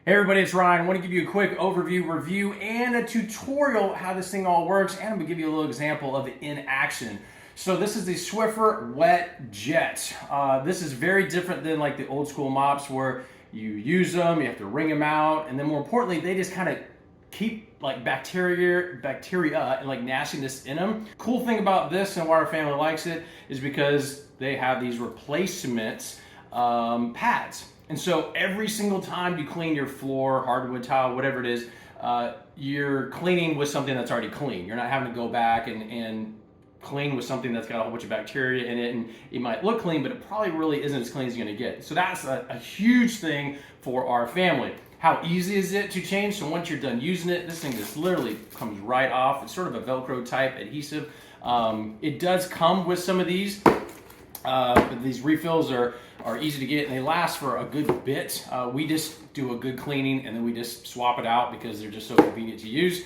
Hey everybody, it's Ryan. I want to give you a quick overview, review, and a tutorial how this thing all works, and I'm going to give you a little example of it in action. So this is the Swiffer Wet Jet. This is very different than like the old school mops where you use them, you have to wring them out, and then more importantly, they just kind of keep like bacteria and like nastiness in them. Cool thing about this and why our family likes it is because they have these replacement pads. And so every single time you clean your floor, hardwood tile, whatever it is, you're cleaning with something that's already clean. You're not having to go back and clean with something that's got a whole bunch of bacteria in it, and it might look clean, but it probably really isn't as clean as you're gonna get. So that's a huge thing for our family. How easy is it to change? So once you're done using it, this thing just literally comes right off. It's sort of a Velcro type adhesive. It does come with some of these. These refills are easy to get and they last for a good bit. We just do a good cleaning and then we just swap it out because they're just so convenient to use.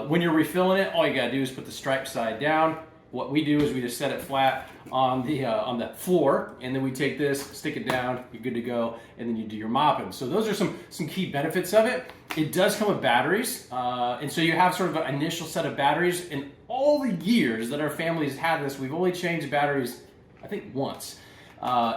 When you're refilling it, all you gotta do is put the stripe side down. What we do is we just set it flat on the floor, and then we take this, stick it down, you're good to go, and then you do your mopping. So those are some key benefits of it. It does come with batteries, and so you have sort of an initial set of batteries. In all the years that our family's had this, we've only changed batteries, I think, once.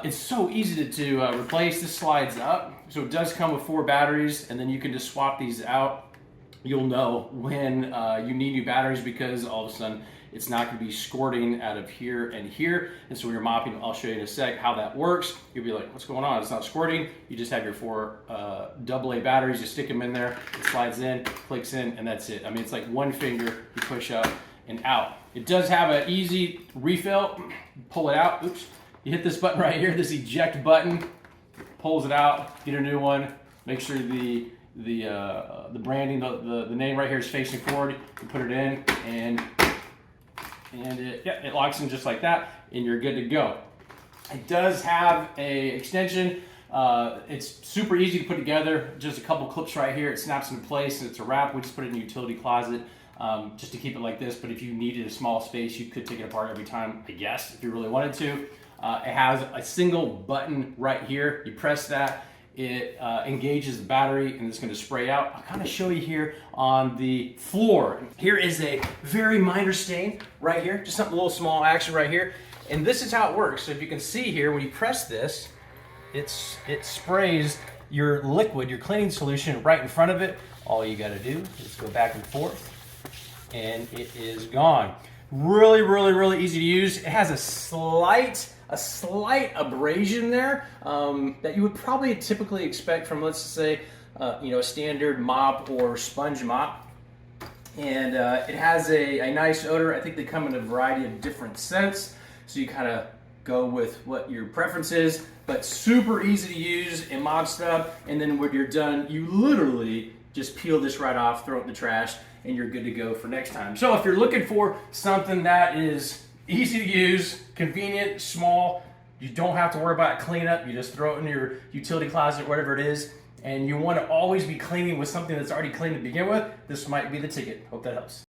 It's so easy to replace. This slides up, so it does come with 4 batteries, and then you can just swap these out. You'll know when you need new batteries because all of a sudden it's not going to be squirting out of here and here. And so when you're mopping, I'll show you in a sec how that works. You'll be like, what's going on? It's not squirting. You just have your 4 AA batteries. You stick them in there, it slides in, clicks in, and that's it. I mean, it's like one finger, you push up and out. It does have an easy refill. Pull it out. Oops. You hit this button right here, this eject button, pulls it out, get a new one. Make sure the branding, the name right here is facing forward. You put it in, and it locks in just like that, and you're good to go. It does have a extension. It's super easy to put together. Just a couple clips right here. It snaps into place, and it's a wrap. We just put it in the utility closet just to keep it like this. But if you needed a small space, you could take it apart every time, I guess, if you really wanted to. It has a single button right here. You press that. It engages the battery and it's going to spray out. I'll kind of show you here on the floor. Here is a very minor stain right here, just something a little small action right here. And this is how it works. So if you can see here, when you press this, it sprays your liquid, your cleaning solution right in front of it. All you got to do is go back and forth and it is gone. Really, really, really easy to use. It has a slight abrasion there that you would probably typically expect from, let's say, a standard mop or sponge mop. And it has a nice odor. I think they come in a variety of different scents, so you kind of go with what your preference is, but super easy to use and mop stuff. And then when you're done, you literally just peel this right off, throw it in the trash, and you're good to go for next time. So if you're looking for something that is easy to use, convenient, small, you don't have to worry about cleanup, you just throw it in your utility closet, whatever it is, and you want to always be cleaning with something that's already clean to begin with, this might be the ticket. Hope that helps.